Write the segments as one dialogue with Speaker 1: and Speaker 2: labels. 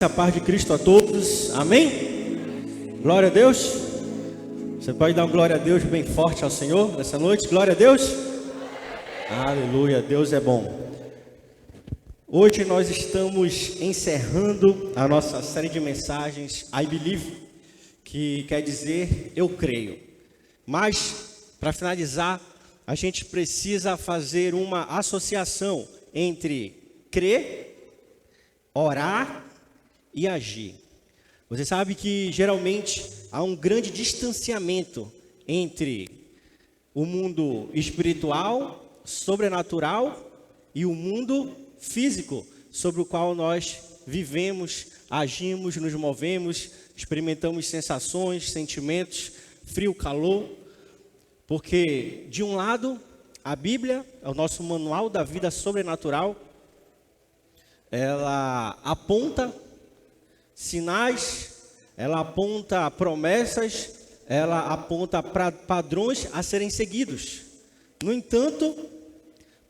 Speaker 1: A paz de Cristo a todos, amém? Glória a Deus. Você pode dar uma glória a Deus bem forte ao Senhor nessa noite? Glória a Deus. Aleluia, Deus é bom. Hoje nós estamos encerrando a nossa série de mensagens I Believe, que quer dizer eu creio. Mas, para finalizar, a gente precisa fazer uma associação entre crer, orar e agir. Você sabe que geralmente há um grande distanciamento entre o mundo espiritual, sobrenatural e o mundo físico sobre o qual nós vivemos, agimos, nos movemos, experimentamos sensações, sentimentos, frio, calor. Porque de um lado, a Bíblia é o nosso manual da vida sobrenatural. Ela aponta sinais, ela aponta promessas, ela aponta para padrões a serem seguidos. No entanto,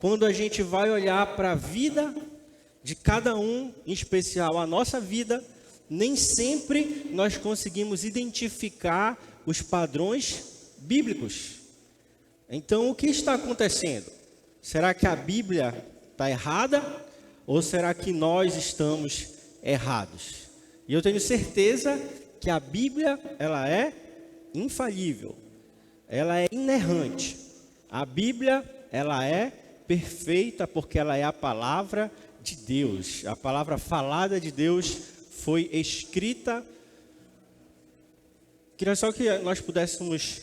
Speaker 1: quando a gente vai olhar para a vida de cada um, em especial a nossa vida, nem sempre nós conseguimos identificar os padrões bíblicos. Então, o que está acontecendo? Será que a Bíblia está errada ou será que nós estamos errados? E eu tenho certeza que a Bíblia, ela é infalível, ela é inerrante. A Bíblia, ela é perfeita porque ela é a palavra de Deus. A palavra falada de Deus foi escrita. Queria só que nós pudéssemos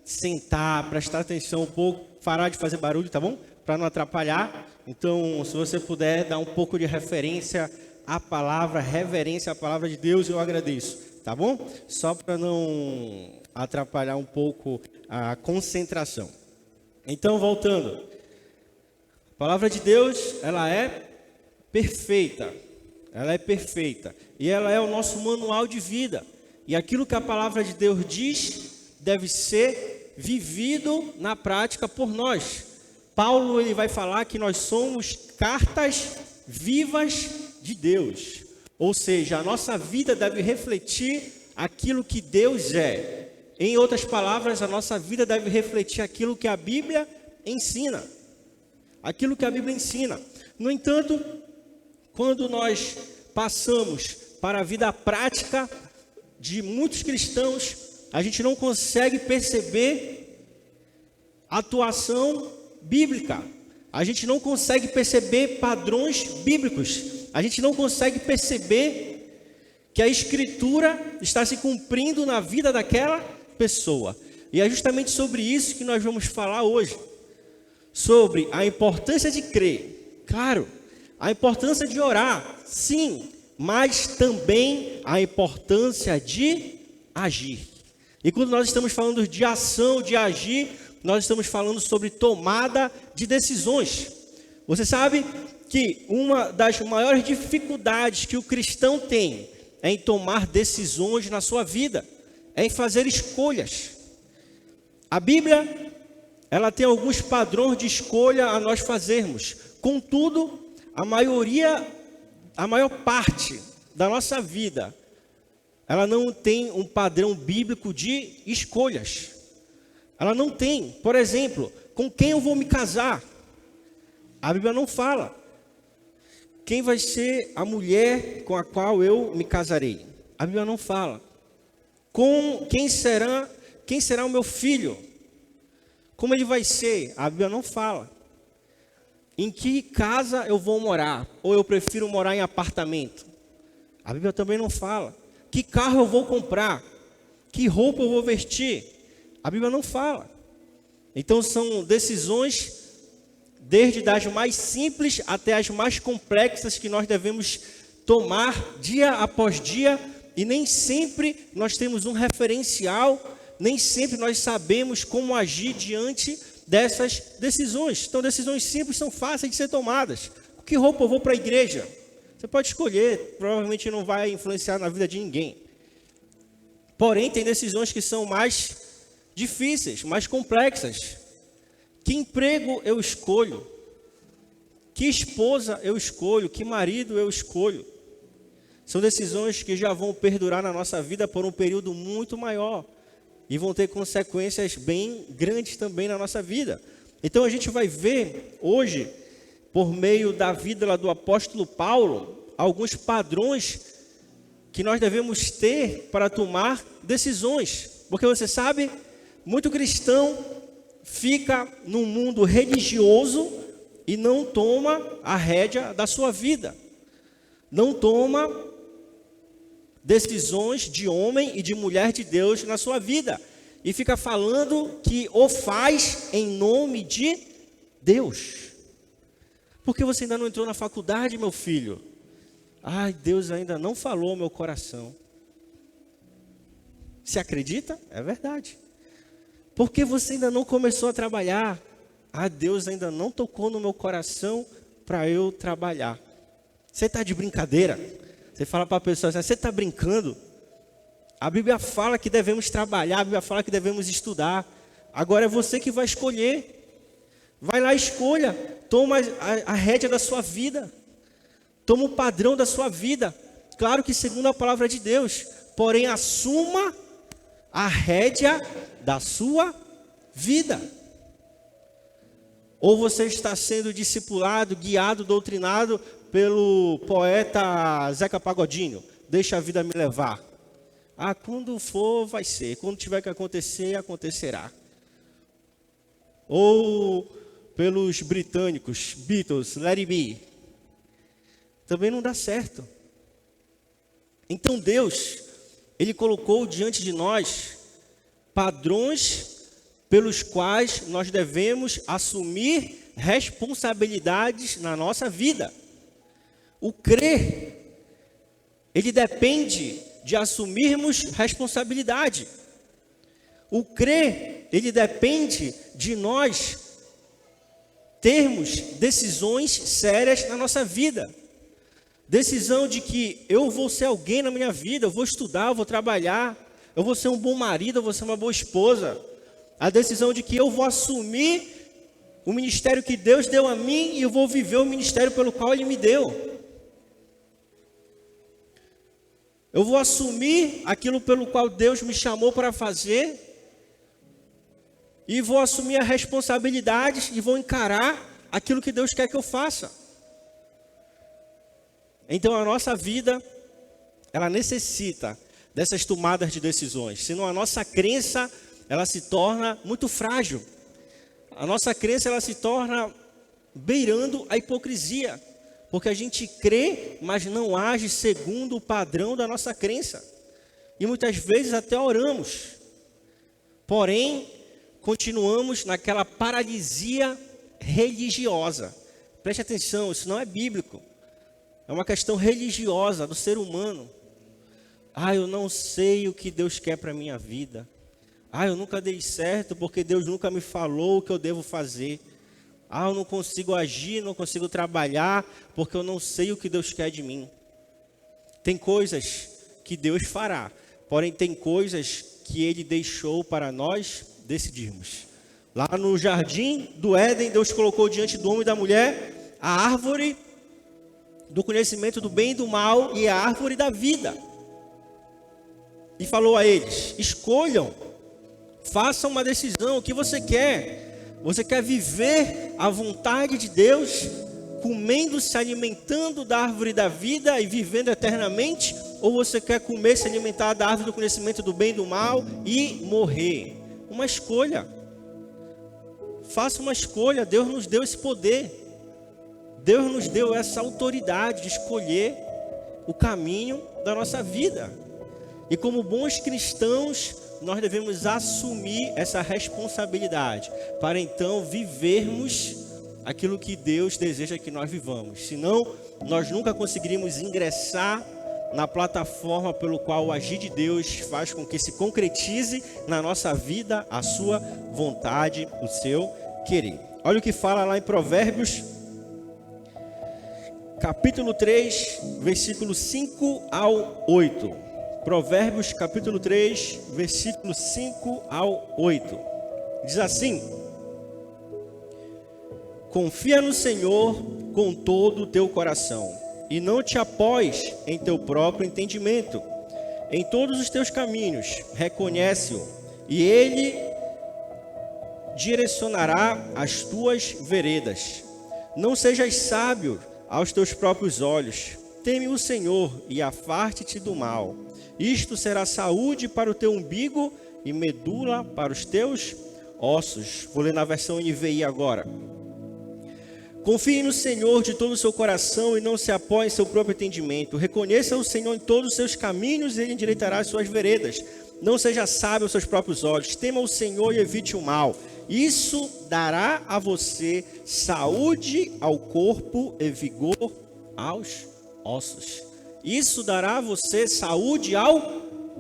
Speaker 1: sentar, prestar atenção um pouco, parar de fazer barulho, tá bom? Para não atrapalhar. Então, se você puder dar um pouco de referência à palavra, reverência à palavra de Deus, eu agradeço, tá bom? Só para não atrapalhar um pouco a concentração. Então, voltando. A palavra de Deus, ela é perfeita. Ela é perfeita. E ela é o nosso manual de vida. E aquilo que a palavra de Deus diz deve ser vivido na prática por nós. Paulo, ele vai falar que nós somos cartas vivas de Deus. Ou seja, a nossa vida deve refletir aquilo que Deus é. Em outras palavras, a nossa vida deve refletir aquilo que a Bíblia ensina. Aquilo que a Bíblia ensina. No entanto, quando nós passamos para a vida prática de muitos cristãos, a gente não consegue perceber a atuação bíblica. A gente não consegue perceber padrões bíblicos. A gente não consegue perceber que a Escritura está se cumprindo na vida daquela pessoa. E é justamente sobre isso que nós vamos falar hoje. Sobre a importância de crer. Claro, a importância de orar, sim, mas também a importância de agir. E quando nós estamos falando de ação, de agir, nós estamos falando sobre tomada de decisões. Você sabe que uma das maiores dificuldades que o cristão tem é em tomar decisões na sua vida, é em fazer escolhas. A Bíblia, ela tem alguns padrões de escolha a nós fazermos. Contudo, a maior parte da nossa vida, ela não tem um padrão bíblico de escolhas. Ela não tem. Por exemplo, com quem eu vou me casar? A Bíblia não fala. Quem vai ser a mulher com a qual eu me casarei? A Bíblia não fala. Com quem será o meu filho? Como ele vai ser? A Bíblia não fala. Em que casa eu vou morar? Ou eu prefiro morar em apartamento? A Bíblia também não fala. Que carro eu vou comprar? Que roupa eu vou vestir? A Bíblia não fala. Então são decisões, desde das mais simples até as mais complexas, que nós devemos tomar dia após dia. E nem sempre nós temos um referencial, nem sempre nós sabemos como agir diante dessas decisões. Então decisões simples são fáceis de ser tomadas. Que roupa eu vou para a igreja? Você pode escolher, provavelmente não vai influenciar na vida de ninguém. Porém, tem decisões que são mais difíceis, mais complexas. Que emprego eu escolho? Que esposa eu escolho? Que marido eu escolho? São decisões que já vão perdurar na nossa vida por um período muito maior e vão ter consequências bem grandes também na nossa vida. Então a gente vai ver hoje, por meio da vida lá do apóstolo Paulo, alguns padrões que nós devemos ter para tomar decisões. Porque você sabe, muito cristão fica num mundo religioso e não toma a rédea da sua vida. Não toma decisões de homem e de mulher de Deus na sua vida. E fica falando que o faz em nome de Deus. Porque você ainda não entrou na faculdade, meu filho? Ai, Deus ainda não falou ao meu coração. Se acredita? É verdade. Porque você ainda não começou a trabalhar? Ah, Deus ainda não tocou no meu coração para eu trabalhar. Você está de brincadeira? Você fala para a pessoa assim, você está brincando? A Bíblia fala que devemos trabalhar, a Bíblia fala que devemos estudar. Agora é você que vai escolher. Vai lá, escolha. Toma a rédea da sua vida. Toma o padrão da sua vida. Claro que segundo a palavra de Deus. Porém, assuma a rédea da sua vida. Ou você está sendo discipulado, guiado, doutrinado pelo poeta Zeca Pagodinho. Deixa a vida me levar. Ah, quando for, vai ser. Quando tiver que acontecer, acontecerá. Ou pelos britânicos, Beatles, Let It Be. Também não dá certo. Então Deus, Ele colocou diante de nós padrões pelos quais nós devemos assumir responsabilidades na nossa vida. O crer, ele depende de assumirmos responsabilidade. O crer, ele depende de nós termos decisões sérias na nossa vida. Decisão de que eu vou ser alguém na minha vida, eu vou estudar, eu vou trabalhar, eu vou ser um bom marido, eu vou ser uma boa esposa. A decisão de que eu vou assumir o ministério que Deus deu a mim e eu vou viver o ministério pelo qual Ele me deu. Eu vou assumir aquilo pelo qual Deus me chamou para fazer e vou assumir a responsabilidade e vou encarar aquilo que Deus quer que eu faça. Então a nossa vida, ela necessita dessas tomadas de decisões. Senão a nossa crença, ela se torna muito frágil. A nossa crença, ela se torna beirando a hipocrisia. Porque a gente crê, mas não age segundo o padrão da nossa crença. E muitas vezes até oramos. Porém, continuamos naquela paralisia religiosa. Preste atenção, isso não é bíblico. É uma questão religiosa do ser humano. Ah, eu não sei o que Deus quer para a minha vida. Ah, eu nunca dei certo porque Deus nunca me falou o que eu devo fazer. Ah, eu não consigo agir, não consigo trabalhar porque eu não sei o que Deus quer de mim. Tem coisas que Deus fará, porém tem coisas que Ele deixou para nós decidirmos. Lá no jardim do Éden, Deus colocou diante do homem e da mulher a árvore do conhecimento do bem e do mal e a árvore da vida. E falou a eles, escolham, façam uma decisão, o que você quer? Você quer viver a vontade de Deus, comendo, se alimentando da árvore da vida e vivendo eternamente? Ou você quer comer, se alimentar da árvore do conhecimento do bem e do mal e morrer? Uma escolha. Faça uma escolha, Deus nos deu esse poder. Deus nos deu essa autoridade de escolher o caminho da nossa vida. E como bons cristãos, nós devemos assumir essa responsabilidade para então vivermos aquilo que Deus deseja que nós vivamos. Senão, nós nunca conseguiríamos ingressar na plataforma pelo qual o agir de Deus faz com que se concretize na nossa vida a sua vontade, o seu querer. Olha o que fala lá em Provérbios, capítulo 3, versículo 5 ao 8. Provérbios capítulo 3, versículo 5 ao 8. Diz assim: confia no Senhor com todo o teu coração e não te apoies em teu próprio entendimento. Em todos os teus caminhos, reconhece-o, e ele direcionará as tuas veredas. Não sejas sábio aos teus próprios olhos. Teme o Senhor e afaste-te do mal. Isto será saúde para o teu umbigo e medula para os teus ossos. Vou ler na versão NVI agora. Confie no Senhor de todo o seu coração e não se apoie em seu próprio entendimento. Reconheça o Senhor em todos os seus caminhos e ele endireitará as suas veredas. Não seja sábio aos seus próprios olhos. Tema o Senhor e evite o mal. Isso dará a você saúde ao corpo e vigor aos ossos. Isso dará a você saúde ao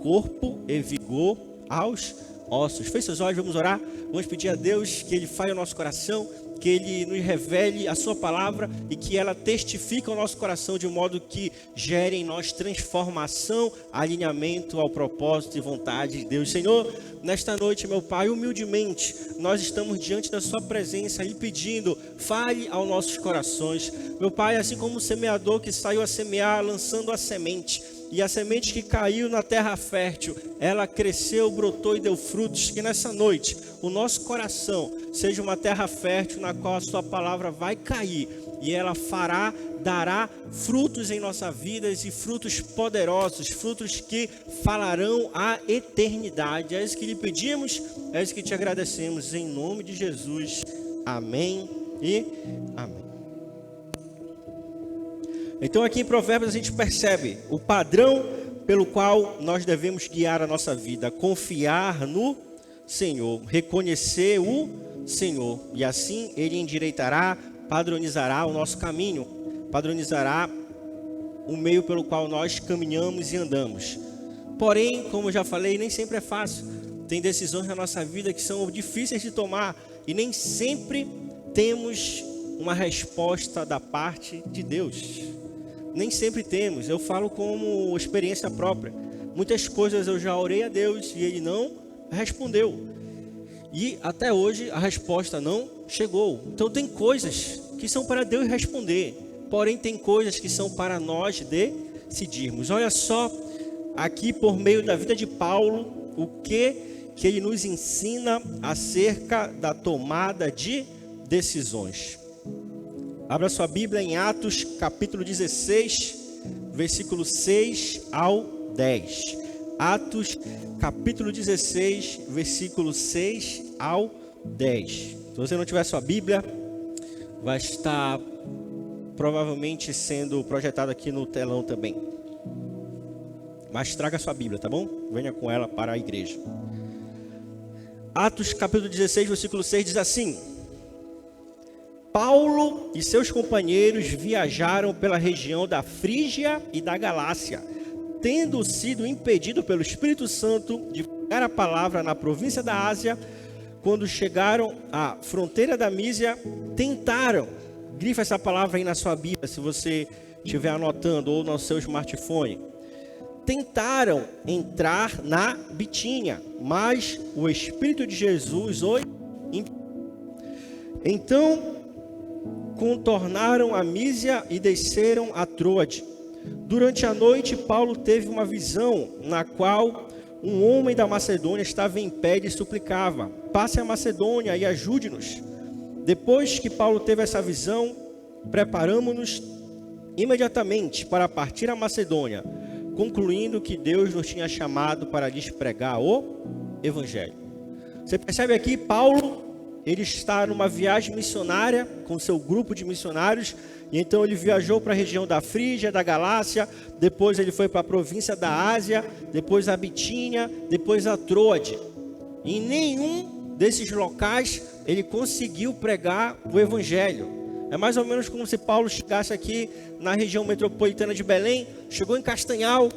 Speaker 1: corpo e vigor aos ossos. Feche seus olhos, vamos orar. Vamos pedir a Deus que Ele fale ao nosso coração, que Ele nos revele a sua palavra e que ela testifique ao nosso coração de um modo que gere em nós transformação, alinhamento ao propósito e vontade de Deus. Senhor, nesta noite, meu Pai, humildemente, nós estamos diante da sua presença lhe pedindo, fale aos nossos corações. Meu Pai, assim como o semeador que saiu a semear, lançando a semente, e a semente que caiu na terra fértil, ela cresceu, brotou e deu frutos. Que nessa noite, o nosso coração seja uma terra fértil na qual a sua palavra vai cair. E ela dará frutos em nossa vida e frutos poderosos, frutos que falarão a eternidade. É isso que lhe pedimos, é isso que te agradecemos. Em nome de Jesus. Amém e amém. Então aqui em Provérbios a gente percebe o padrão pelo qual nós devemos guiar a nossa vida. Confiar no Senhor, reconhecer o Senhor. E assim Ele endireitará, padronizará o nosso caminho. Padronizará o meio pelo qual nós caminhamos e andamos. Porém, como eu já falei, nem sempre é fácil. Tem decisões na nossa vida que são difíceis de tomar. E nem sempre temos uma resposta da parte de Deus. Nem sempre temos, eu falo como experiência própria. Muitas coisas eu já orei a Deus e Ele não respondeu. E até hoje a resposta não chegou. Então tem coisas que são para Deus responder. Porém tem coisas que são para nós decidirmos. Olha só aqui por meio da vida de Paulo, o que ele nos ensina acerca da tomada de decisões. Abra sua Bíblia em Atos, capítulo 16, versículo 6 ao 10. Atos, capítulo 16, versículo 6 ao 10. Se você não tiver sua Bíblia, vai estar provavelmente sendo projetado aqui no telão também. Mas traga sua Bíblia, tá bom? Venha com ela para a igreja. Atos, capítulo 16, versículo 6 diz assim: Paulo e seus companheiros viajaram pela região da Frígia e da Galácia, tendo sido impedido pelo Espírito Santo de pregar a palavra na província da Ásia. Quando chegaram à fronteira da Mísia, tentaram, grifa essa palavra aí na sua Bíblia, se você estiver anotando, ou no seu smartphone. Tentaram entrar na Bitínia, mas o Espírito de Jesus os impediu. Então contornaram a Mísia e desceram a Troade. Durante a noite, Paulo teve uma visão na qual um homem da Macedônia estava em pé e suplicava: passe a Macedônia e ajude-nos. Depois que Paulo teve essa visão, preparamos-nos imediatamente para partir a Macedônia, concluindo que Deus nos tinha chamado para lhes pregar o Evangelho. Você percebe aqui, Paulo, ele está numa viagem missionária com seu grupo de missionários, e então ele viajou para a região da Frígia, da Galácia, depois ele foi para a província da Ásia, depois a Bitínia, depois a Troade. Em nenhum desses locais ele conseguiu pregar o Evangelho. É mais ou menos como se Paulo chegasse aqui na região metropolitana de Belém, chegou em Castanhal,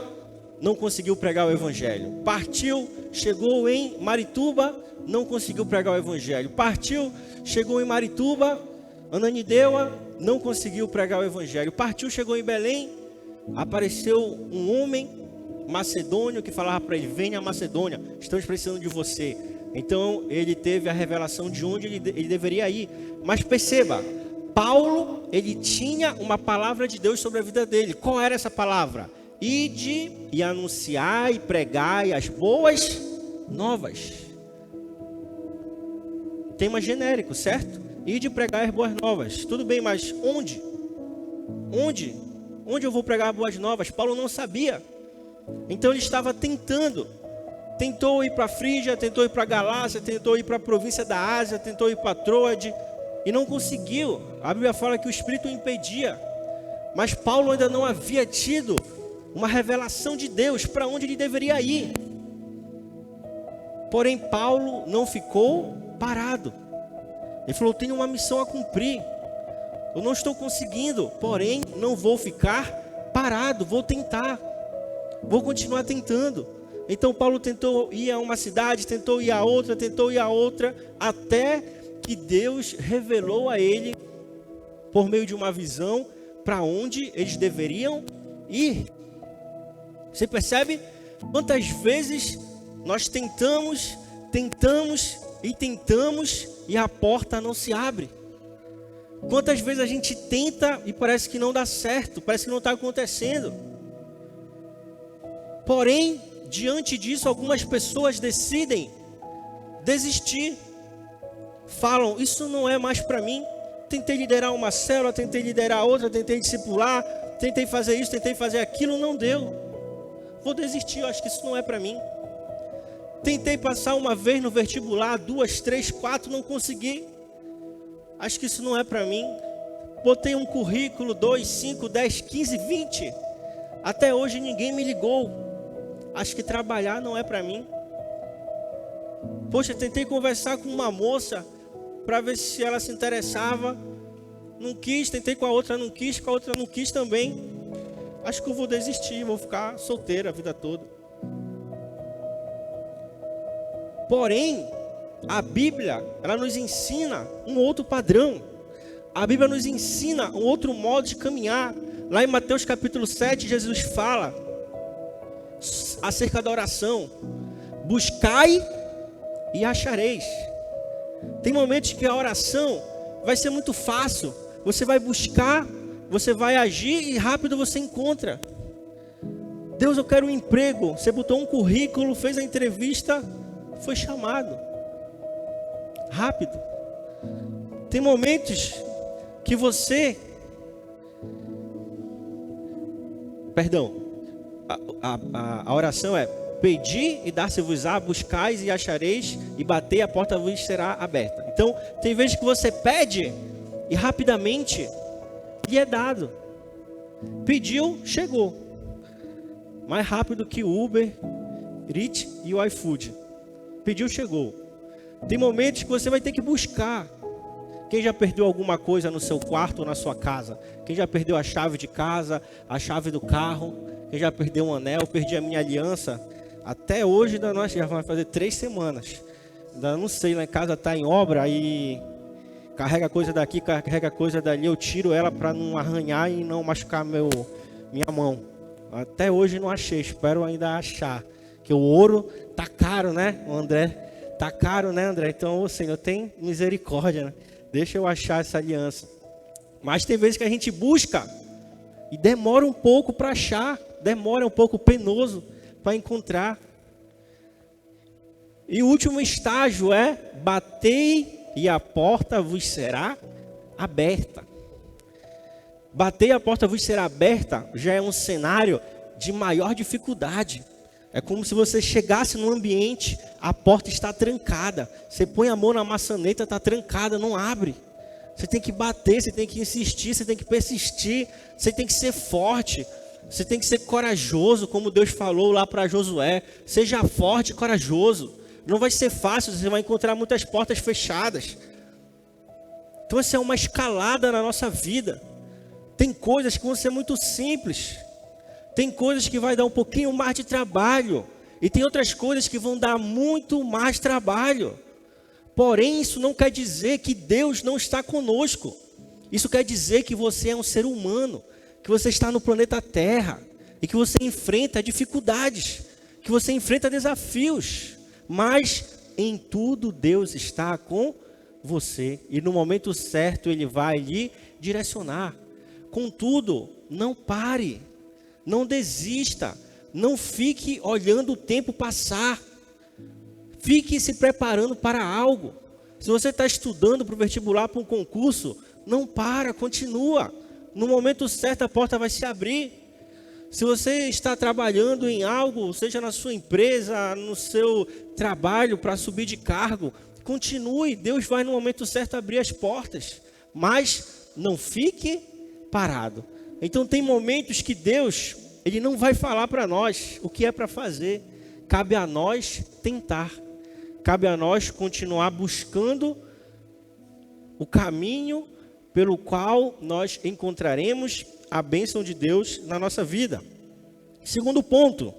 Speaker 1: não conseguiu pregar o Evangelho. Partiu, chegou em Marituba, não conseguiu pregar o Evangelho. Partiu, chegou em Marituba, Ananindeua, não conseguiu pregar o Evangelho. Partiu, chegou em Belém, apareceu um homem macedônio que falava para ele: venha a Macedônia, estamos precisando de você. Então ele teve a revelação de onde ele deveria ir. Mas perceba, Paulo, ele tinha uma palavra de Deus sobre a vida dele. Qual era essa palavra? Ide e anunciai e pregai as boas novas. Tema genérico, certo? Ide e pregai as boas novas. Tudo bem, mas onde? Onde eu vou pregar as boas novas? Paulo não sabia. Então ele estava tentando. Tentou ir para a Frígia, tentou ir para a Galácia, tentou ir para a província da Ásia, tentou ir para Troade e não conseguiu. A Bíblia fala que o Espírito o impedia. Mas Paulo ainda não havia tido uma revelação de Deus para onde ele deveria ir. Porém, Paulo não ficou parado. Ele falou: eu tenho uma missão a cumprir. Eu não estou conseguindo, porém não vou ficar parado, vou tentar. Vou continuar tentando. Então Paulo tentou ir a uma cidade, tentou ir a outra, até que Deus revelou a ele, por meio de uma visão, para onde eles deveriam ir. Você percebe quantas vezes nós tentamos e a porta não se abre? Quantas vezes a gente tenta e parece que não dá certo, parece que não está acontecendo. Porém, diante disso, algumas pessoas decidem desistir. Falam: isso não é mais para mim. Tentei liderar uma célula, tentei liderar outra, tentei discipular, tentei fazer isso, tentei fazer aquilo, não deu. Vou desistir, eu acho que isso não é para mim. Tentei passar uma vez no vestibular, 2, 3, 4, não consegui. Acho que isso não é para mim. Botei um currículo, 2, 5, 10, 15, 20. Até hoje ninguém me ligou. Acho que trabalhar não é para mim. Poxa, tentei conversar com uma moça para ver se ela se interessava. Não quis, tentei com a outra, não quis, com a outra não quis também. Acho que eu vou desistir, vou ficar solteira a vida toda. Porém, a Bíblia, ela nos ensina um outro padrão. A Bíblia nos ensina um outro modo de caminhar. Lá em Mateus capítulo 7, Jesus fala acerca da oração: buscai e achareis. Tem momentos que a oração vai ser muito fácil. Você vai buscar, você vai agir e rápido você encontra. Deus, eu quero um emprego. Você botou um currículo, fez a entrevista, foi chamado. Rápido. Tem momentos que você... A oração é: pedi e dar-se-vos-á, buscais e achareis, e batei, a porta vos será aberta. Então, tem vezes que você pede e rapidamente lhe é dado. Pediu, chegou. Mais rápido que o Uber, Eats e o iFood. Pediu, chegou. Tem momentos que você vai ter que buscar. Quem já perdeu alguma coisa no seu quarto ou na sua casa? Quem já perdeu a chave de casa, a chave do carro? Quem já perdeu um anel? Perdi a minha aliança. Até hoje, nós já vai fazer 3 semanas. Ainda não sei, lá em casa está em obra e carrega coisa daqui, carrega coisa dali. Eu tiro ela para não arranhar e não machucar minha mão. Até hoje não achei, espero ainda achar. Que o ouro tá caro, né, André? Tá caro, né, André? Então, o Senhor tem misericórdia, né? Deixa eu achar essa aliança. Mas tem vezes que a gente busca e demora um pouco para achar. Demora um pouco, penoso para encontrar. E o último estágio é: batei e a porta vos será aberta. Bater e a porta vos será aberta já é um cenário de maior dificuldade. É como se você chegasse num ambiente, a porta está trancada. Você põe a mão na maçaneta, está trancada, não abre. Você tem que bater, você tem que insistir, você tem que persistir, você tem que ser forte. Você tem que ser corajoso, como Deus falou lá para Josué. Seja forte e corajoso. Não vai ser fácil, você vai encontrar muitas portas fechadas. Então essa é uma escalada na nossa vida. Tem coisas que vão ser muito simples. Tem coisas que vai dar um pouquinho mais de trabalho. E tem outras coisas que vão dar muito mais trabalho. Porém, isso não quer dizer que Deus não está conosco. Isso quer dizer que você é um ser humano, que você está no planeta Terra e que você enfrenta dificuldades, que você enfrenta desafios, mas em tudo Deus está com você e no momento certo Ele vai lhe direcionar. Contudo, não pare, não desista, não fique olhando o tempo passar. Fique se preparando para algo. Se você está estudando para o vestibular, para um concurso, não para, continua. No momento certo a porta vai se abrir. Se você está trabalhando em algo, seja na sua empresa, no seu trabalho para subir de cargo, continue. Deus vai no momento certo abrir as portas. Mas não fique parado. Então tem momentos que Deus, Ele não vai falar para nós o que é para fazer. Cabe a nós tentar. Cabe a nós continuar buscando o caminho pelo qual nós encontraremos a bênção de Deus na nossa vida. Segundo ponto,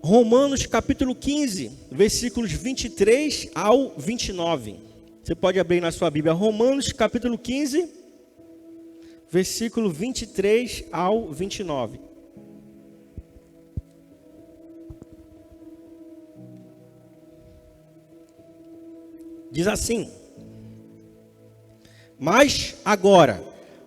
Speaker 1: Romanos capítulo 15, versículos 23 ao 29. Você pode abrir na sua Bíblia, Romanos capítulo 15, versículo 23 ao 29. Diz assim: mas agora,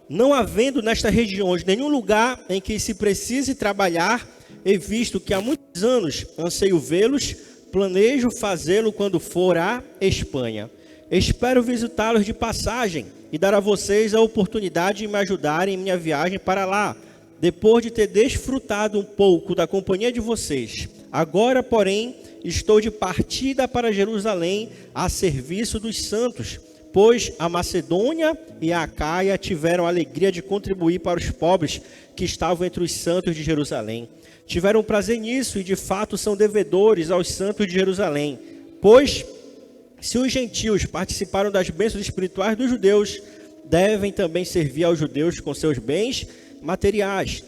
Speaker 1: não havendo nestas regiões nenhum lugar em que se precise trabalhar, e visto que há muitos anos anseio vê-los, planejo fazê-lo quando for à Espanha. Espero visitá-los de passagem e dar a vocês a oportunidade de me ajudarem em minha viagem para lá, depois de ter desfrutado um pouco da companhia de vocês. Agora, porém, estou de partida para Jerusalém a serviço dos santos, pois a Macedônia e a Acaia tiveram a alegria de contribuir para os pobres que estavam entre os santos de Jerusalém. Tiveram prazer nisso e de fato são devedores aos santos de Jerusalém. Pois, se os gentios participaram das bênçãos espirituais dos judeus, devem também servir aos judeus com seus bens materiais.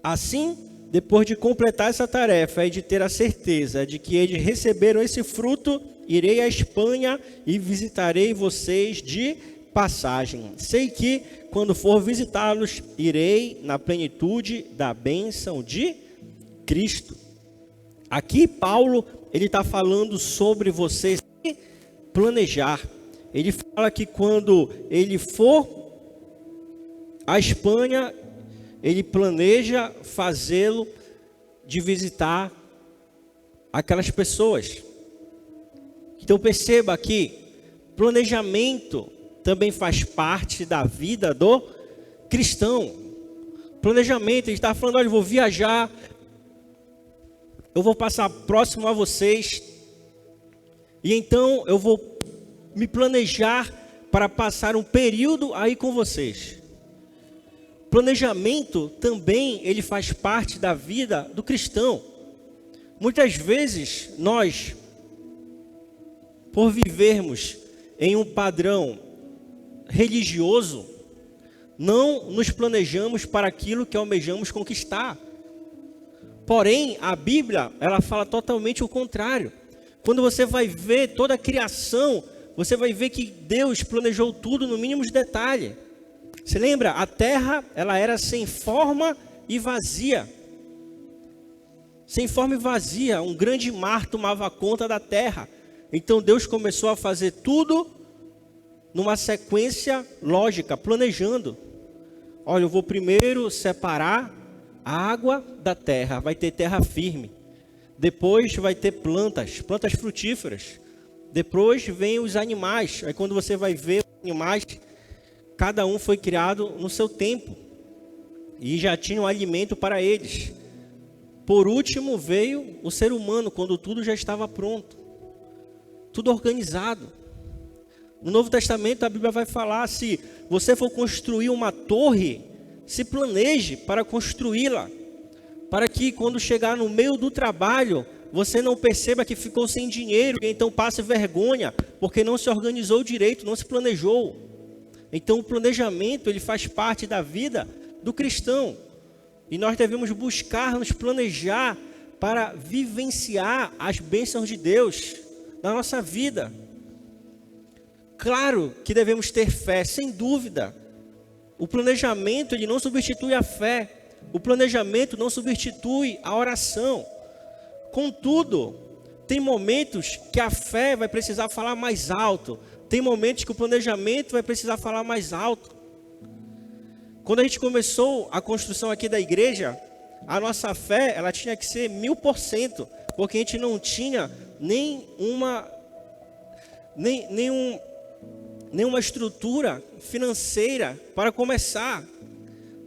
Speaker 1: Assim, depois de completar essa tarefa e de ter a certeza de que eles receberam esse fruto, irei à Espanha e visitarei vocês de passagem. Sei que, quando for visitá-los, irei na plenitude da bênção de Cristo. Aqui Paulo, ele está falando sobre você se planejar. Ele fala que quando ele for à Espanha, ele planeja fazê-lo de visitar aquelas pessoas. Então perceba que planejamento também faz parte da vida do cristão. Planejamento, ele está falando, olha, eu vou viajar, eu vou passar próximo a vocês, e então eu vou me planejar para passar um período aí com vocês. Planejamento também, ele faz parte da vida do cristão. Muitas vezes nós, por vivermos em um padrão religioso, não nos planejamos para aquilo que almejamos conquistar. Porém, a Bíblia, ela fala totalmente o contrário. Quando você vai ver toda a criação, você vai ver que Deus planejou tudo no mínimo de detalhe. Você lembra? A terra, ela era sem forma e vazia. Sem forma e vazia, um grande mar tomava conta da terra. Então Deus começou a fazer tudo numa sequência lógica, planejando. Olha, eu vou primeiro separar a água da terra, vai ter terra firme. Depois vai ter plantas frutíferas. Depois vem os animais. Aí quando você vai ver os animais, cada um foi criado no seu tempo. E já tinha um alimento para eles. Por último veio o ser humano, quando tudo já estava pronto. Tudo organizado. No Novo Testamento a Bíblia vai falar, se você for construir uma torre, se planeje para construí-la. Para que quando chegar no meio do trabalho, você não perceba que ficou sem dinheiro, e então passe vergonha, porque não se organizou direito, não se planejou. Então o planejamento, ele faz parte da vida do cristão. E nós devemos buscar nos planejar para vivenciar as bênçãos de Deus na nossa vida. Claro que devemos ter fé, sem dúvida. O planejamento, ele não substitui a fé. O planejamento não substitui a oração. Contudo, tem momentos que a fé vai precisar falar mais alto. Tem momentos que o planejamento vai precisar falar mais alto. Quando a gente começou a construção aqui da igreja, a nossa fé, ela tinha que ser 1000%, porque a gente não tinha nenhuma estrutura financeira para começar.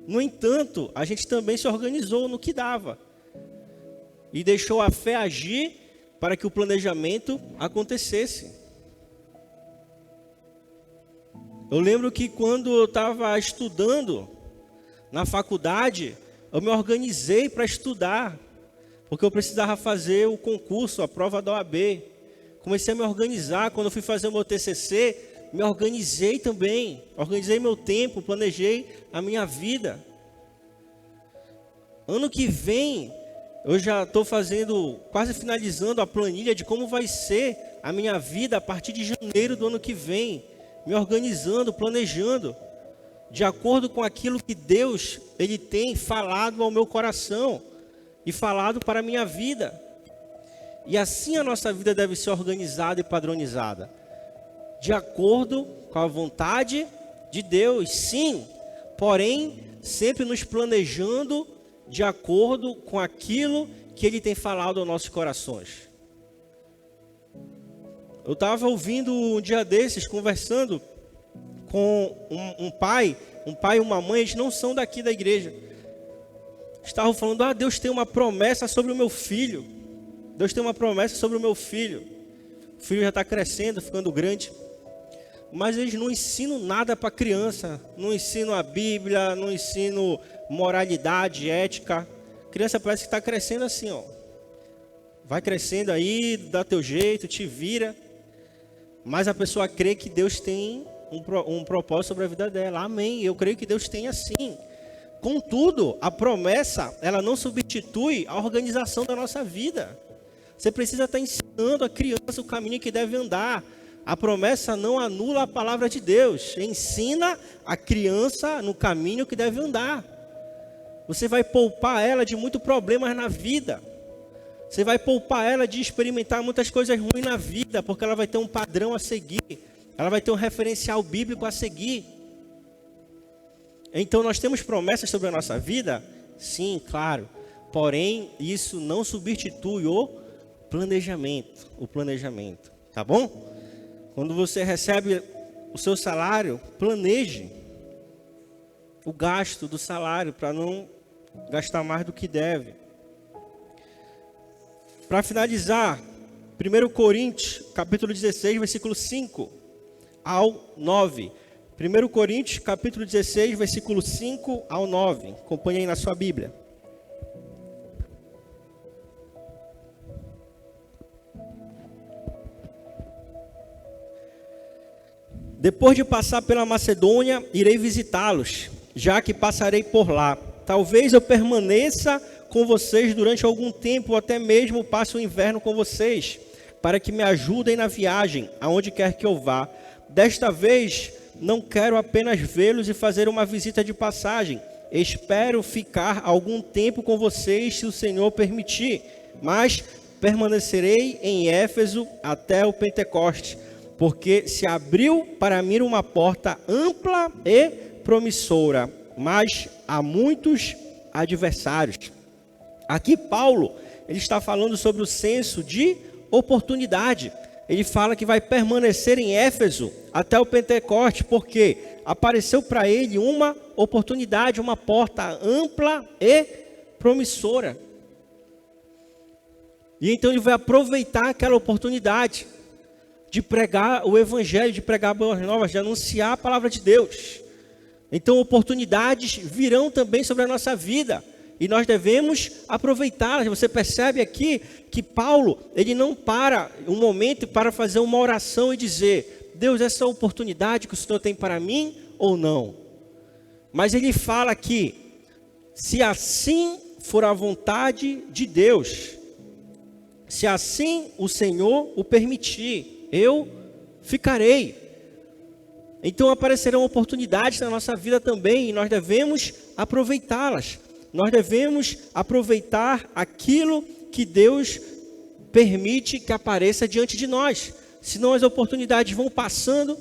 Speaker 1: No entanto, a gente também se organizou no que dava e deixou a fé agir para que o planejamento acontecesse. Eu lembro que quando eu estava estudando na faculdade, eu me organizei para estudar, porque eu precisava fazer o concurso, a prova da OAB. Comecei a me organizar. Quando eu fui fazer o meu TCC, me organizei também. Organizei meu tempo, planejei a minha vida. Ano que vem, eu já estou quase finalizando a planilha de como vai ser a minha vida a partir de janeiro do ano que vem. Me organizando, planejando, de acordo com aquilo que Deus, Ele tem falado ao meu coração e falado para a minha vida. E assim a nossa vida deve ser organizada e padronizada, de acordo com a vontade de Deus, sim, porém, sempre nos planejando de acordo com aquilo que Ele tem falado aos nossos corações. Eu estava ouvindo um dia desses, conversando com um pai e uma mãe, eles não são daqui da igreja. Estavam falando, Deus tem uma promessa sobre o meu filho. Deus tem uma promessa sobre o meu filho. O filho já está crescendo, ficando grande. Mas eles não ensinam nada para a criança. Não ensinam a Bíblia, não ensinam moralidade, ética. A criança parece que está crescendo assim, ó. Vai crescendo aí, dá teu jeito, te vira. Mas a pessoa crê que Deus tem um propósito sobre a vida dela. Amém. Eu creio que Deus tem assim. Contudo, a promessa, ela não substitui a organização da nossa vida. Você precisa estar ensinando a criança o caminho que deve andar. A promessa não anula a palavra de Deus. Ensina a criança no caminho que deve andar. Você vai poupar ela de muitos problemas na vida. Você vai poupar ela de experimentar muitas coisas ruins na vida, porque ela vai ter um padrão a seguir. Ela vai ter um referencial bíblico a seguir. Então nós temos promessas sobre a nossa vida? Sim, claro. Porém, isso não substitui o planejamento. Tá bom? Quando você recebe o seu salário, planeje o gasto do salário para não gastar mais do que deve. Para finalizar, 1 Coríntios, capítulo 16, versículo 5 ao 9. 1 Coríntios, capítulo 16, versículo 5 ao 9. Acompanhe aí na sua Bíblia. Depois de passar pela Macedônia, irei visitá-los, já que passarei por lá. Talvez eu permaneça com vocês durante algum tempo, ou até mesmo passe o inverno com vocês, para que me ajudem na viagem, aonde quer que eu vá. Desta vez, não quero apenas vê-los e fazer uma visita de passagem. Espero ficar algum tempo com vocês, se o Senhor permitir, mas permanecerei em Éfeso até o Pentecoste, porque se abriu para mim uma porta ampla e promissora, mas há muitos adversários. Aqui Paulo, ele está falando sobre o senso de oportunidade. Ele fala que vai permanecer em Éfeso até o Pentecoste, porque apareceu para ele uma oportunidade, uma porta ampla e promissora. E então ele vai aproveitar aquela oportunidade de pregar o evangelho, de pregar boas novas, de anunciar a palavra de Deus. Então oportunidades virão também sobre a nossa vida. E nós devemos aproveitá-las. Você percebe aqui que Paulo, ele não para um momento para fazer uma oração e dizer: Deus, essa é a oportunidade que o Senhor tem para mim ou não? Mas ele fala que, se assim for a vontade de Deus, se assim o Senhor o permitir, eu ficarei. Então aparecerão oportunidades na nossa vida também, e nós devemos aproveitá-las. Nós devemos aproveitar aquilo que Deus permite que apareça diante de nós. Senão as oportunidades vão passando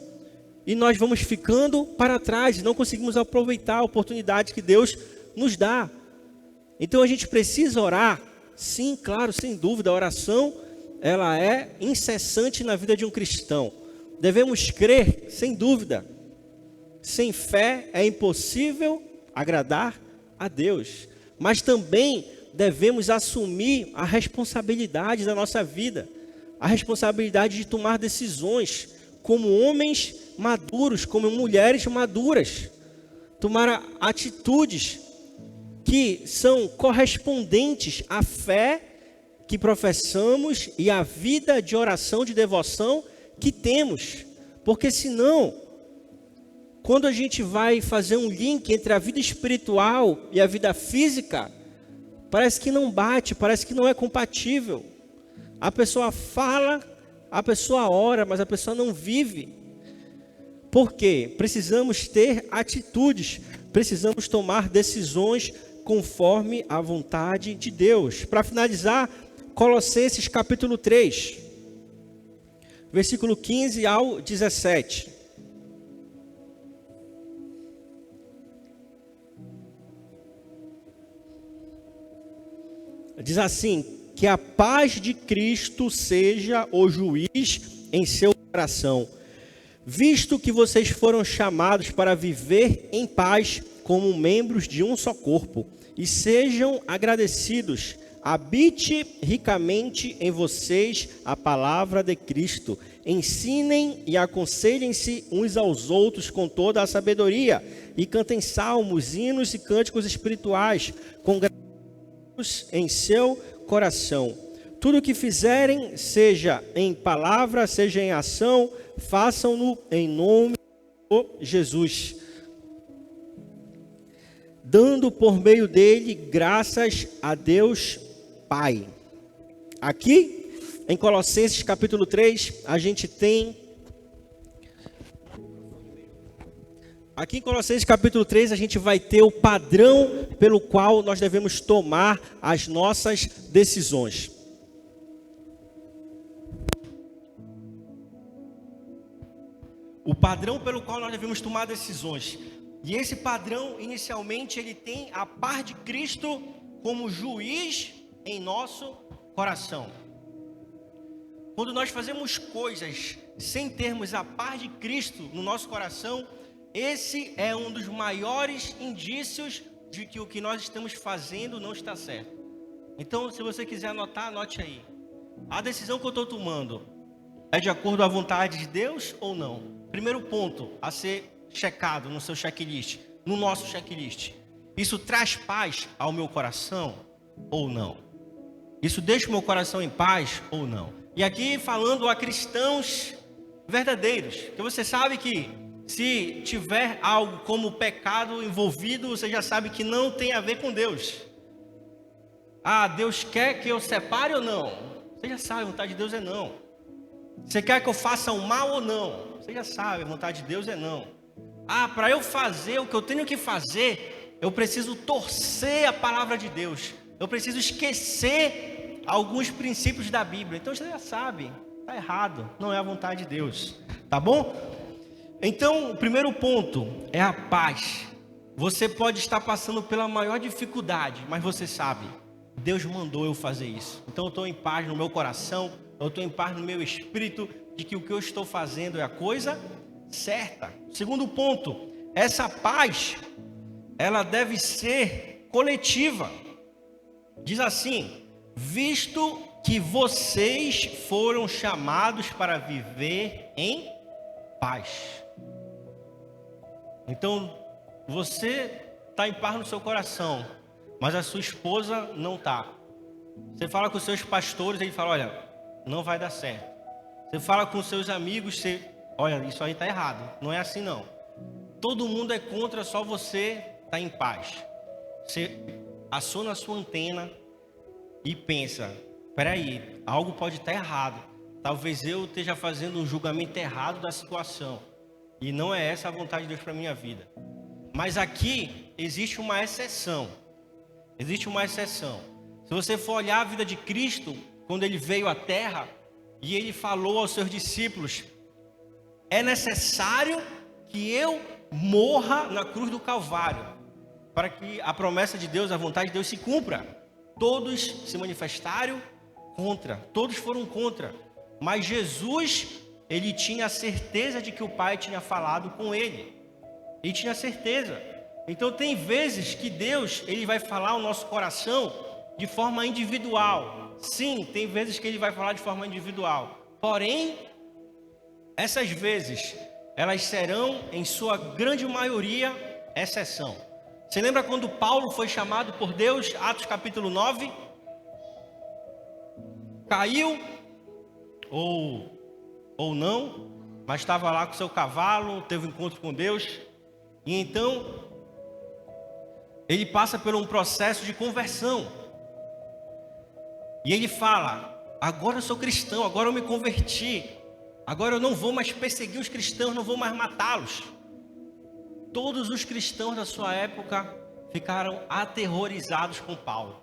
Speaker 1: e nós vamos ficando para trás e não conseguimos aproveitar a oportunidade que Deus nos dá. Então a gente precisa orar. Sim, claro, sem dúvida, a oração ela é incessante na vida de um cristão. Devemos crer, sem dúvida. Sem fé é impossível agradar a Deus. Mas também devemos assumir a responsabilidade da nossa vida. A responsabilidade de tomar decisões como homens maduros, como mulheres maduras. Tomar atitudes que são correspondentes à fé que professamos e à vida de oração, de devoção que temos. Porque senão, quando a gente vai fazer um link entre a vida espiritual e a vida física, parece que não bate, parece que não é compatível. A pessoa fala, a pessoa ora, mas a pessoa não vive. Por quê? Precisamos ter atitudes, precisamos tomar decisões conforme a vontade de Deus. Para finalizar, Colossenses capítulo 3, versículo 15 ao 17. Diz assim: que a paz de Cristo seja o juiz em seu coração, visto que vocês foram chamados para viver em paz como membros de um só corpo, e sejam agradecidos. Habite ricamente em vocês a palavra de Cristo. Ensinem e aconselhem-se uns aos outros com toda a sabedoria, e cantem salmos, hinos e cânticos espirituais, com graças em seu coração. Tudo o que fizerem, seja em palavra, seja em ação, façam-no em nome de Jesus, dando por meio dele graças a Deus Pai. Aqui em Colossenses capítulo 3, a gente tem... Aqui em Colossenses capítulo 3, a gente vai ter o padrão pelo qual nós devemos tomar as nossas decisões. O padrão pelo qual nós devemos tomar decisões. E esse padrão, inicialmente, ele tem a paz de Cristo como juiz em nosso coração. Quando nós fazemos coisas sem termos a paz de Cristo no nosso coração, esse é um dos maiores indícios de que o que nós estamos fazendo não está certo. Então, se você quiser anotar, anote aí. A decisão que eu estou tomando é de acordo com a vontade de Deus ou não? Primeiro ponto a ser checado no seu checklist, no nosso checklist. Isso traz paz ao meu coração ou não? Isso deixa o meu coração em paz ou não? E aqui falando a cristãos verdadeiros, que você sabe que se tiver algo como pecado envolvido, você já sabe que não tem a ver com Deus. Ah, Deus quer que eu separe ou não? Você já sabe, a vontade de Deus é não. Você quer que eu faça o mal ou não? Você já sabe, a vontade de Deus é não. Ah, para eu fazer o que eu tenho que fazer, eu preciso torcer a palavra de Deus. Eu preciso esquecer alguns princípios da Bíblia. Então você já sabe, está errado, não é a vontade de Deus. Tá bom? Então, o primeiro ponto é a paz. Você pode estar passando pela maior dificuldade, mas você sabe, Deus mandou eu fazer isso. Então eu estou em paz no meu coração, eu estou em paz no meu espírito, de que o que eu estou fazendo é a coisa certa. Segundo ponto, essa paz, ela deve ser coletiva. Diz assim: visto que vocês foram chamados para viver em paz. Então, você está em paz no seu coração, mas a sua esposa não está. Você fala com os seus pastores, ele fala: olha, não vai dar certo. Você fala com os seus amigos, olha, isso aí está errado, não é assim não. Todo mundo é contra, só você está em paz. Você aciona a sua antena e pensa: peraí, algo pode estar errado. Talvez eu esteja fazendo um julgamento errado da situação. E não é essa a vontade de Deus para a minha vida. Mas aqui existe uma exceção. Existe uma exceção. Se você for olhar a vida de Cristo,
Speaker 2: quando ele veio à terra e ele falou aos seus discípulos: é necessário que eu morra na cruz do Calvário, para que a promessa de Deus, a vontade de Deus se cumpra. Todos se manifestaram contra, todos foram contra, mas Jesus, ele tinha a certeza de que o Pai tinha falado com ele, ele tinha certeza. Então tem vezes que Deus, ele vai falar ao nosso coração de forma individual. Sim, tem vezes que ele vai falar de forma individual, porém, essas vezes, elas serão, em sua grande maioria, exceção. Você lembra quando Paulo foi chamado por Deus, Atos capítulo 9? Caiu, ou não, mas estava lá com seu cavalo, teve um encontro com Deus, e então, ele passa por um processo de conversão, e ele fala: agora eu sou cristão, agora eu me converti, agora eu não vou mais perseguir os cristãos, não vou mais matá-los. Todos os cristãos da sua época ficaram aterrorizados com Paulo.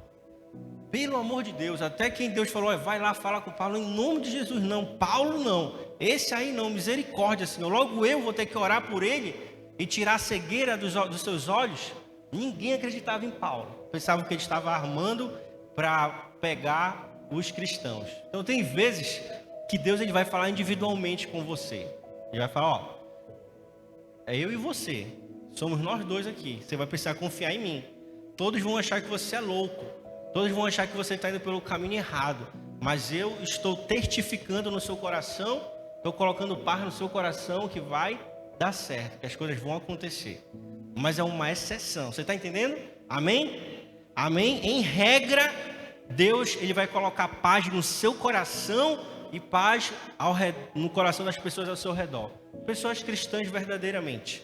Speaker 2: Pelo amor de Deus, até quem Deus falou: vai lá, fala com Paulo, em nome de Jesus. Não, Paulo não, esse aí não, misericórdia, Senhor. Logo eu vou ter que orar por ele e tirar a cegueira dos seus olhos. Ninguém acreditava em Paulo, pensavam que ele estava armando para pegar os cristãos. Então tem vezes que Deus, ele vai falar individualmente com você. Ele vai falar: ó, é eu e você, somos nós dois aqui, você vai precisar confiar em mim. Todos vão achar que você é louco, todos vão achar que você está indo pelo caminho errado, mas eu estou testificando no seu coração, estou colocando paz no seu coração que vai dar certo, que as coisas vão acontecer. Mas é uma exceção, você está entendendo? Amém? Amém? Em regra, Deus, ele vai colocar paz no seu coração e paz no coração das pessoas ao seu redor. Pessoas cristãs verdadeiramente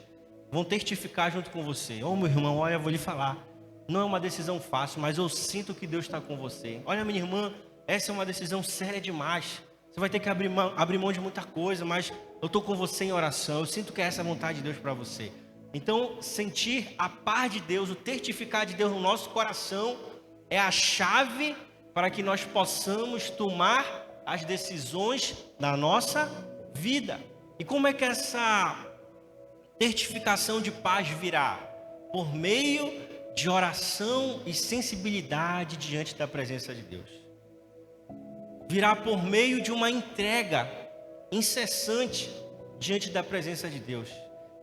Speaker 2: vão testificar junto com você: ô meu irmão, olha, eu vou lhe falar, não é uma decisão fácil, mas eu sinto que Deus está com você. Olha, minha irmã, essa é uma decisão séria demais, você vai ter que abrir mão de muita coisa, mas eu estou com você em oração, eu sinto que essa é a vontade de Deus para você. Então, sentir a paz de Deus, o testificar de Deus no nosso coração é a chave para que nós possamos tomar as decisões da nossa vida. E como é que essa testificação de paz virá? Por meio de oração e sensibilidade diante da presença de Deus. Virá por meio de uma entrega incessante diante da presença de Deus.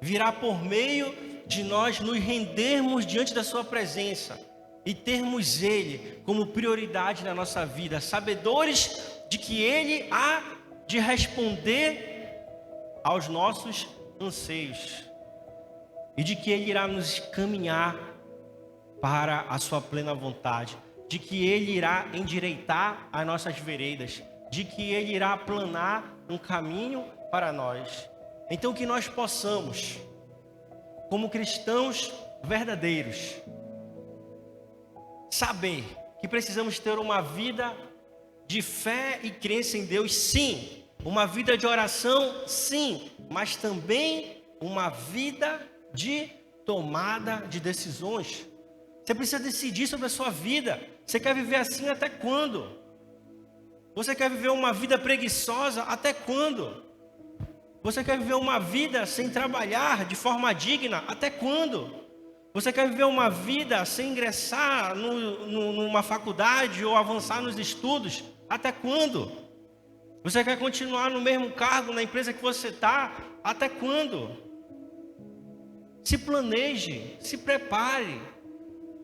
Speaker 2: Virá por meio de nós nos rendermos diante da sua presença e termos Ele como prioridade na nossa vida, sabedores de que Ele há de responder aos nossos anseios e de que Ele irá nos caminhar para a sua plena vontade, de que Ele irá endireitar as nossas veredas, de que Ele irá aplanar um caminho para nós. Então que nós possamos, como cristãos verdadeiros, saber que precisamos ter uma vida de fé e crença em Deus, sim. Uma vida de oração, sim. Mas também uma vida de tomada de decisões. Você precisa decidir sobre a sua vida. Você quer viver assim até quando? Você quer viver uma vida preguiçosa até quando? Você quer viver uma vida sem trabalhar de forma digna até quando? Você quer viver uma vida sem ingressar numa faculdade ou avançar nos estudos até quando? Você quer continuar no mesmo cargo na empresa que você está até quando? Se planeje, se prepare,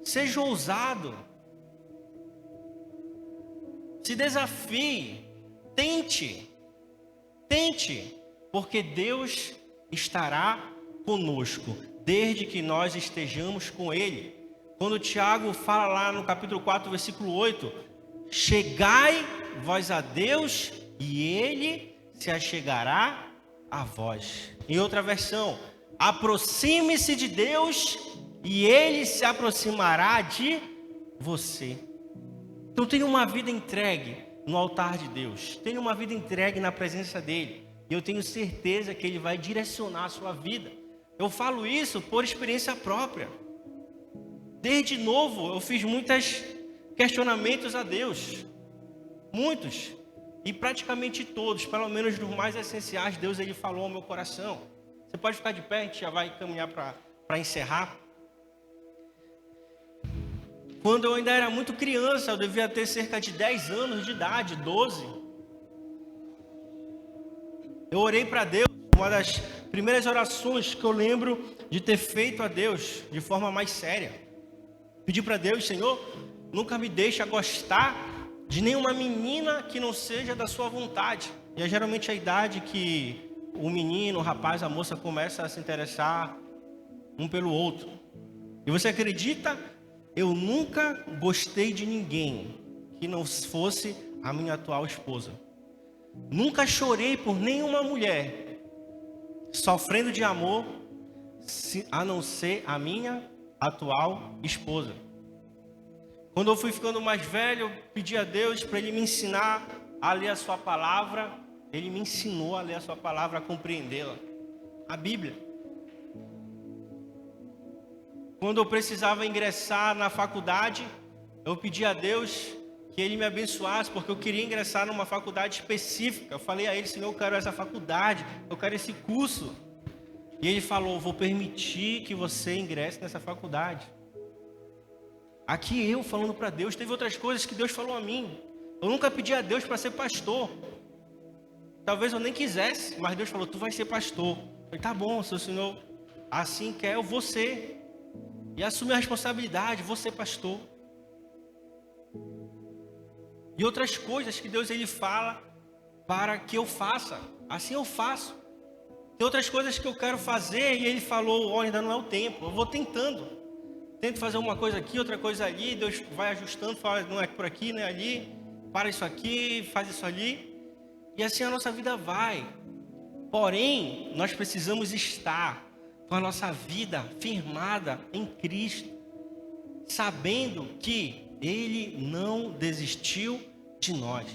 Speaker 2: seja ousado, se desafie, tente, porque Deus estará conosco, desde que nós estejamos com Ele. Quando Tiago fala lá no capítulo 4, versículo 8, chegai vós a Deus e Ele se achegará a vós. Em outra versão, aproxime-se de Deus e Ele se aproximará de você. Então tenha uma vida entregue no altar de Deus, tenha uma vida entregue na presença dEle. E eu tenho certeza que Ele vai direcionar a sua vida. Eu falo isso por experiência própria. Desde novo eu fiz muitos questionamentos a Deus. Muitos, e praticamente todos, pelo menos dos mais essenciais, Deus ele falou ao meu coração. Você pode ficar de pé, a gente já vai caminhar para encerrar. Quando eu ainda era muito criança, eu devia ter cerca de 10 anos de idade, 12. Eu orei para Deus, uma das primeiras orações que eu lembro de ter feito a Deus de forma mais séria. Pedi para Deus, Senhor, nunca me deixa gostar de nenhuma menina que não seja da sua vontade. E é geralmente a idade que o menino, o rapaz, a moça começa a se interessar um pelo outro. E você acredita? Eu nunca gostei de ninguém que não fosse a minha atual esposa. Nunca chorei por nenhuma mulher sofrendo de amor, a não ser a minha atual esposa. Quando eu fui ficando mais velho, eu pedi a Deus para Ele me ensinar a ler a sua palavra. Ele me ensinou a ler a sua palavra, a compreendê-la. A Bíblia. Quando eu precisava ingressar na faculdade, eu pedi a Deus que Ele me abençoasse, porque eu queria ingressar numa faculdade específica. Eu falei a Ele, Senhor, eu quero essa faculdade, eu quero esse curso. E Ele falou, vou permitir que você ingresse nessa faculdade. Aqui eu falando para Deus, teve outras coisas que Deus falou a mim. Eu nunca pedi a Deus para ser pastor. Talvez eu nem quisesse, mas Deus falou, tu vai ser pastor. Eu falei, tá bom, se o Senhor assim quer, eu vou ser. E assumir a responsabilidade, vou ser pastor. E outras coisas que Deus ele fala para que eu faça. Assim eu faço. Tem outras coisas que eu quero fazer e Ele falou, olha, ainda não é o tempo. Eu vou tentando. Tento fazer uma coisa aqui, outra coisa ali. Deus vai ajustando, fala, não é por aqui, não é ali. Para isso aqui, faz isso ali. E assim a nossa vida vai. Porém, nós precisamos estar com a nossa vida firmada em Cristo, sabendo que Ele não desistiu de nós.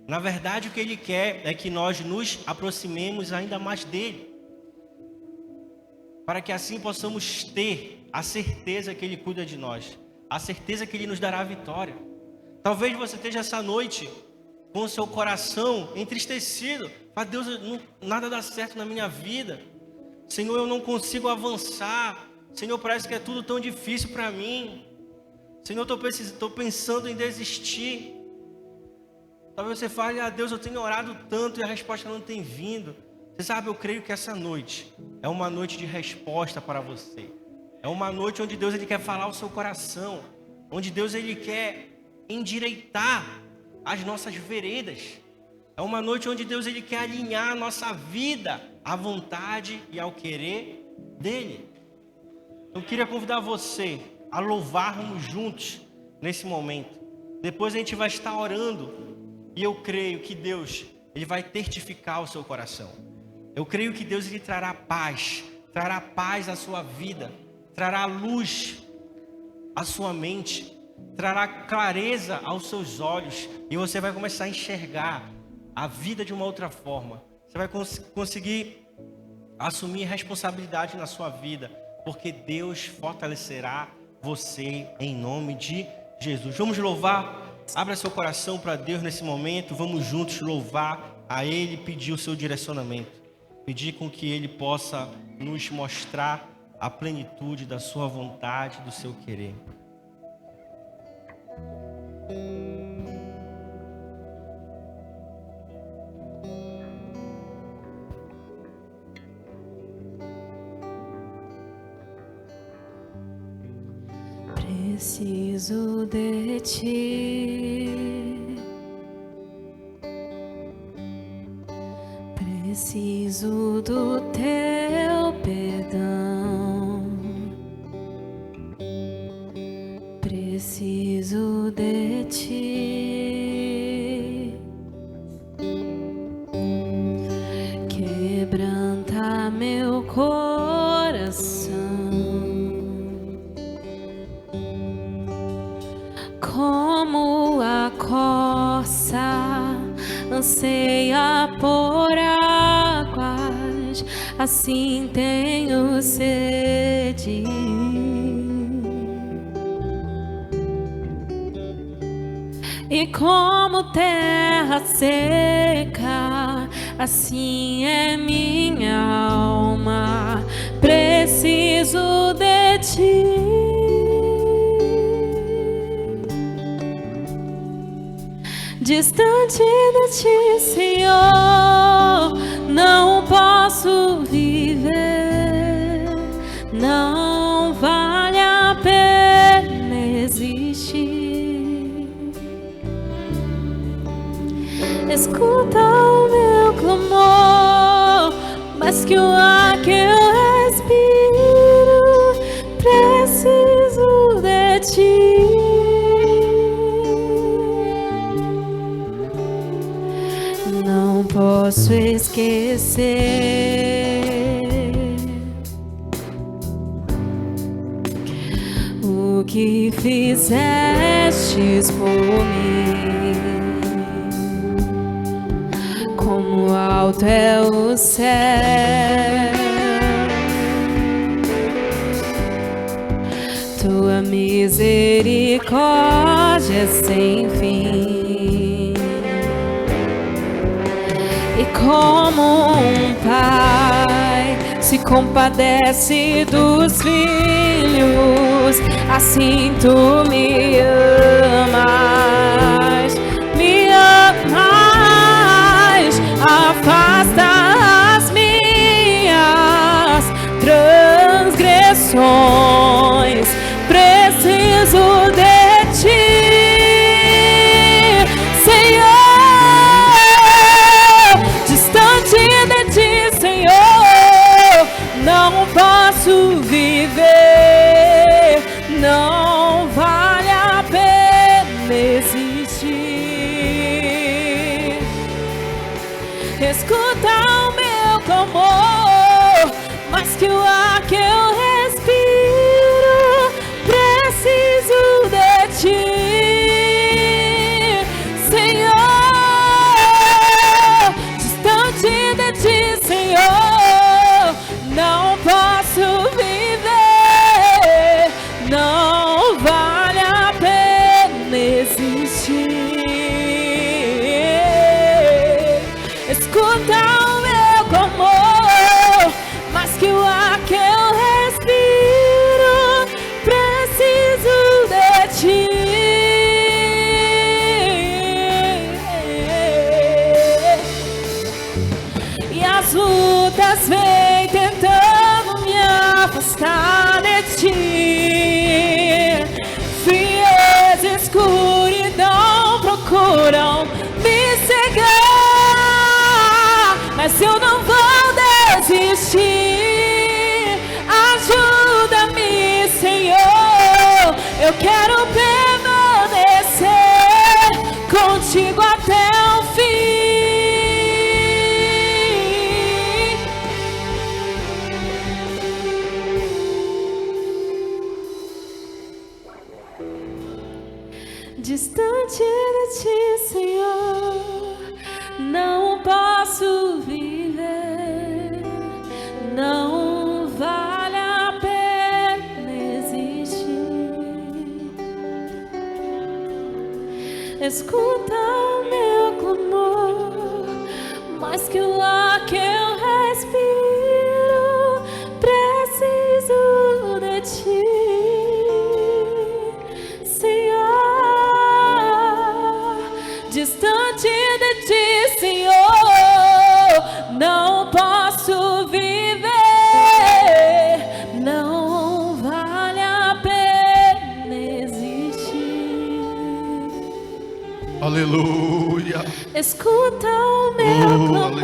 Speaker 2: Na verdade, o que Ele quer é que nós nos aproximemos ainda mais dEle, para que assim possamos ter a certeza que Ele cuida de nós, a certeza que Ele nos dará a vitória. Talvez você esteja essa noite com o seu coração entristecido, mas Deus, nada dá certo na minha vida. Senhor, eu não consigo avançar. Senhor, parece que é tudo tão difícil para mim. Senhor, estou pensando em desistir. Talvez você fale, Deus, eu tenho orado tanto e a resposta não tem vindo. Você sabe, eu creio que essa noite é uma noite de resposta para você. É uma noite onde Deus ele quer falar ao seu coração. Onde Deus ele quer endireitar as nossas veredas. É uma noite onde Deus ele quer alinhar a nossa vida à vontade e ao querer dele. Eu queria convidar você a louvarmos juntos nesse momento. Depois a gente vai estar orando e eu creio que Deus ele vai testificar o seu coração. Eu creio que Deus ele trará paz à sua vida, trará luz à sua mente, trará clareza aos seus olhos e você vai começar a enxergar a vida de uma outra forma. Você vai conseguir assumir responsabilidade na sua vida, porque Deus fortalecerá você em nome de Jesus. Vamos louvar, abra seu coração para Deus nesse momento, vamos juntos louvar a Ele, pedir o seu direcionamento, pedir com que Ele possa nos mostrar a plenitude da sua vontade, do seu querer.
Speaker 3: Preciso de ti, preciso do teu perdão, preciso de ti, quebranta meu coração. Como a corça anseia por águas, assim tenho sede. E como terra seca, assim é minha alma, preciso de ti. Distante de ti, Senhor, não posso viver, não vale a pena existir. Escuta o meu clamor, mais que o ar que eu respiro, preciso de ti. Não posso esquecer o que fizestes por mim. Como alto é o céu, tua misericórdia é sem fim. E como um pai se compadece dos filhos, assim tu me amas, me amas. Afasta as minhas transgressões, preciso de ti, Senhor. Não posso viver, não vale a pena existir. Escuta o meu clamor, mais que o ar que eu respiro, preciso de ti, Senhor. Distante de ti, Senhor, não posso viver, não vale a pena existir. Escuta o meu clamor, mais que o ar que eu respiro, preciso de ti. E as lutas vêm tentando me afastar de ti, frieza e escuridão procuram me cegar, mas eu não vou desistir. Ajuda-me, Senhor, eu quero permanecer contigo até o fim. Distante de ti, Senhor, não posso viver, não vale a pena existir. Escuta o meu clamor, mais que o ar que eu respiro, preciso de ti, distante de ti, Senhor, não posso viver, não vale a pena existir.
Speaker 4: Aleluia.
Speaker 3: Escuta o meu clamor,